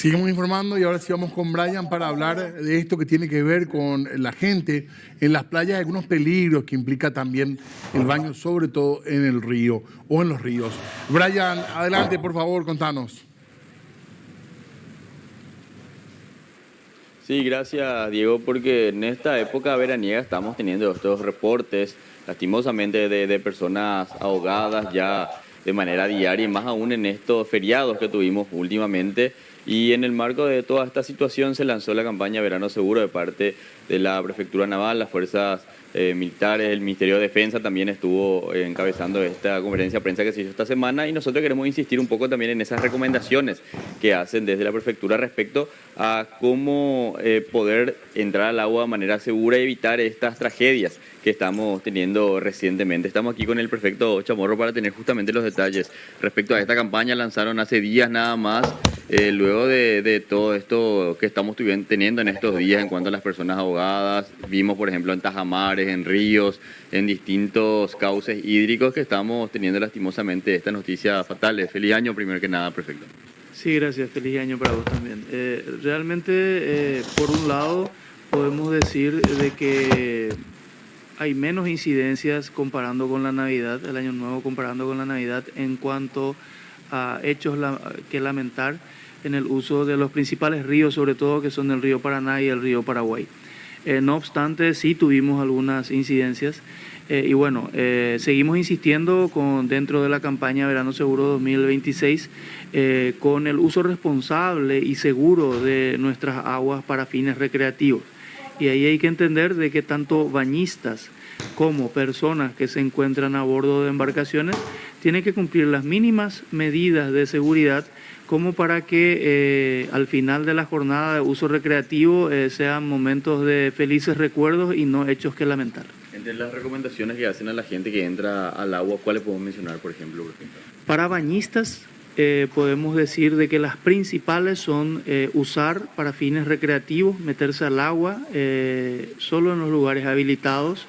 Seguimos informando y ahora sí vamos con Brian para hablar de esto que tiene que ver con la gente en las playas, algunos peligros que implica también el baño, sobre todo en el río o en los ríos. Brian, adelante, por favor, contanos. Sí, gracias Diego, porque en esta época veraniega estamos teniendo estos reportes, lastimosamente, de personas ahogadas ya de manera diaria, y más aún en estos feriados que tuvimos últimamente. Y en el marco de toda esta situación se lanzó la campaña Verano Seguro de parte de la Prefectura Naval, las fuerzas militares, el Ministerio de Defensa también estuvo encabezando esta conferencia de prensa que se hizo esta semana, y nosotros queremos insistir un poco también en esas recomendaciones que hacen desde la Prefectura respecto a cómo poder entrar al agua de manera segura y evitar estas tragedias que estamos teniendo recientemente. Estamos aquí con el prefecto Chamorro para tener justamente los detalles respecto a esta campaña. Lanzaron hace días nada más, luego de todo esto que estamos teniendo en estos días en cuanto a las personas ahogadas. Vimos, por ejemplo, en tajamares, en ríos, en distintos cauces hídricos que estamos teniendo lastimosamente estas noticias fatales. Feliz año, primero que nada, prefecto. Sí, gracias. Feliz año para vos también. Realmente, por un lado, podemos decir de que hay menos incidencias comparando con la Navidad, el Año Nuevo comparando con la Navidad, en cuanto a hechos que lamentar en el uso de los principales ríos, sobre todo que son el río Paraná y el río Paraguay. No obstante, sí tuvimos algunas incidencias y bueno, seguimos insistiendo dentro de la campaña Verano Seguro 2026 con el uso responsable y seguro de nuestras aguas para fines recreativos. Y ahí hay que entender de que tanto bañistas como personas que se encuentran a bordo de embarcaciones tienen que cumplir las mínimas medidas de seguridad como para que al final de la jornada de uso recreativo sean momentos de felices recuerdos y no hechos que lamentar. Entre las recomendaciones que hacen a la gente que entra al agua, ¿cuáles podemos mencionar, por ejemplo? Para bañistas podemos decir de que las principales son usar para fines recreativos, meterse al agua solo en los lugares habilitados,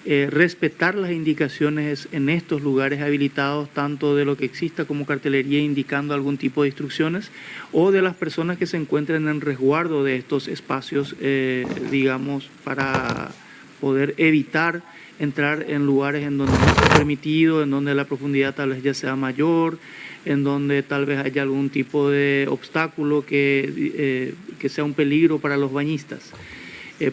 respetar las indicaciones en estos lugares habilitados, tanto de lo que exista como cartelería indicando algún tipo de instrucciones, o de las personas que se encuentren en resguardo de estos espacios, digamos, para poder evitar entrar en lugares en donde no está permitido, en donde la profundidad tal vez ya sea mayor, en donde tal vez haya algún tipo de obstáculo que sea un peligro para los bañistas.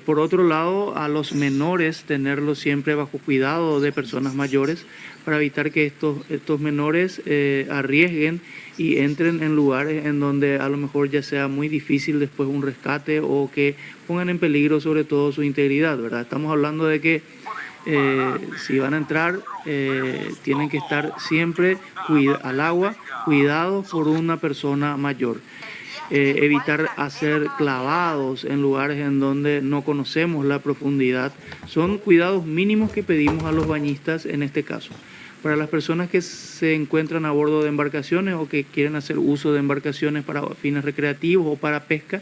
Por otro lado, a los menores, tenerlos siempre bajo cuidado de personas mayores para evitar que estos menores arriesguen y entren en lugares en donde a lo mejor ya sea muy difícil después un rescate o que pongan en peligro sobre todo su integridad, ¿verdad? Estamos hablando de que si van a entrar, tienen que estar siempre al agua, cuidados por una persona mayor. Evitar hacer clavados en lugares en donde no conocemos la profundidad. Son cuidados mínimos que pedimos a los bañistas en este caso. Para las personas que se encuentran a bordo de embarcaciones o que quieren hacer uso de embarcaciones para fines recreativos o para pesca,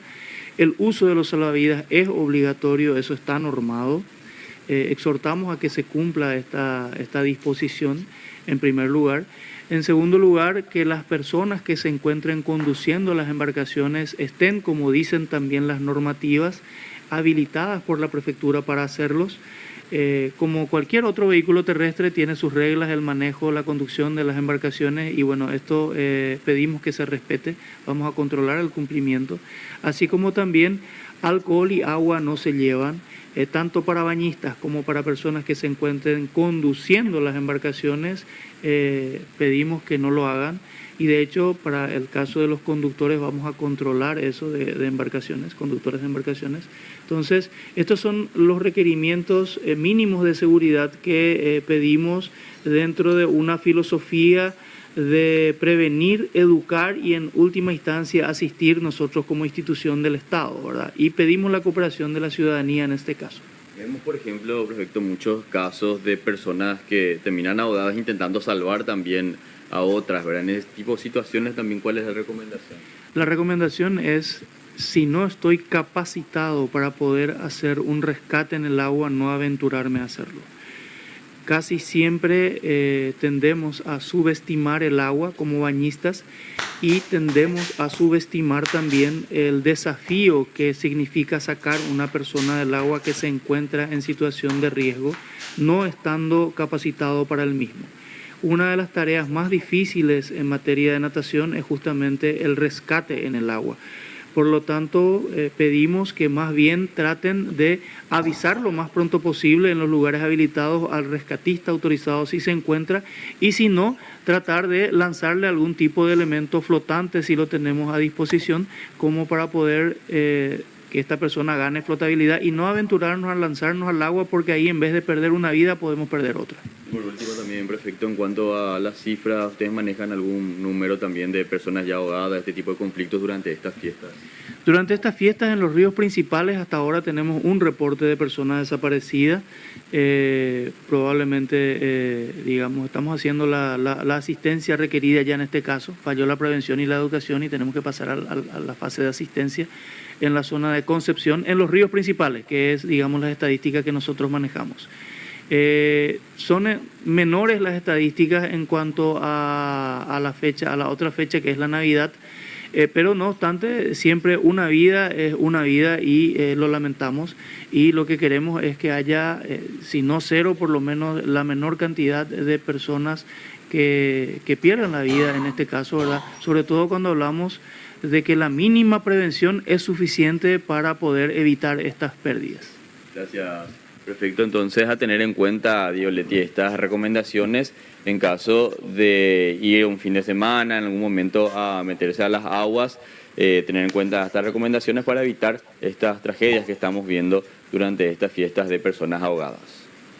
el uso de los salvavidas es obligatorio, eso está normado. Exhortamos a que se cumpla esta disposición en primer lugar. En segundo lugar, que las personas que se encuentren conduciendo las embarcaciones estén, como dicen también las normativas, habilitadas por la prefectura para hacerlos. Como cualquier otro vehículo terrestre tiene sus reglas, el manejo, la conducción de las embarcaciones y bueno, esto pedimos que se respete, vamos a controlar el cumplimiento, así como también alcohol y agua no se llevan. Tanto para bañistas como para personas que se encuentren conduciendo las embarcaciones, pedimos que no lo hagan y de hecho para el caso de los conductores vamos a controlar eso de embarcaciones, conductores de embarcaciones. Entonces, estos son los requerimientos mínimos de seguridad que pedimos dentro de una filosofía de prevenir, educar y en última instancia asistir nosotros como institución del Estado, ¿verdad? Y pedimos la cooperación de la ciudadanía en este caso. Vemos, por ejemplo, prefecto, muchos casos de personas que terminan ahogadas intentando salvar también a otras, ¿verdad? En este tipo de situaciones también, ¿cuál es la recomendación? La recomendación es, si no estoy capacitado para poder hacer un rescate en el agua, no aventurarme a hacerlo. Casi siempre tendemos a subestimar el agua como bañistas y tendemos a subestimar también el desafío que significa sacar una persona del agua que se encuentra en situación de riesgo, no estando capacitado para el mismo. Una de las tareas más difíciles en materia de natación es justamente el rescate en el agua. Por lo tanto, pedimos que más bien traten de avisar lo más pronto posible en los lugares habilitados al rescatista autorizado si se encuentra, y si no, tratar de lanzarle algún tipo de elemento flotante si lo tenemos a disposición, como para poder que esta persona gane flotabilidad y no aventurarnos a lanzarnos al agua, porque ahí en vez de perder una vida podemos perder otra. Por último también, prefecto, en cuanto a las cifras, ¿ustedes manejan algún número también de personas ya ahogadas, este tipo de conflictos durante estas fiestas? Durante estas fiestas en los ríos principales hasta ahora tenemos un reporte de personas desaparecidas. Probablemente, estamos haciendo la asistencia requerida ya en este caso. Falló la prevención y la educación y tenemos que pasar a la fase de asistencia en la zona de Concepción, en los ríos principales, que es, las estadísticas que nosotros manejamos. Son menores las estadísticas en cuanto a la otra fecha, que es la Navidad, pero no obstante, siempre una vida es una vida y lo lamentamos, y lo que queremos es que haya, si no cero, por lo menos la menor cantidad de personas que pierdan la vida en este caso, ¿verdad? Sobre todo cuando hablamos de que la mínima prevención es suficiente para poder evitar estas pérdidas. Gracias, prefecto. Entonces, a tener en cuenta, Leti, estas recomendaciones en caso de ir un fin de semana, en algún momento a meterse a las aguas, tener en cuenta estas recomendaciones para evitar estas tragedias que estamos viendo durante estas fiestas de personas ahogadas.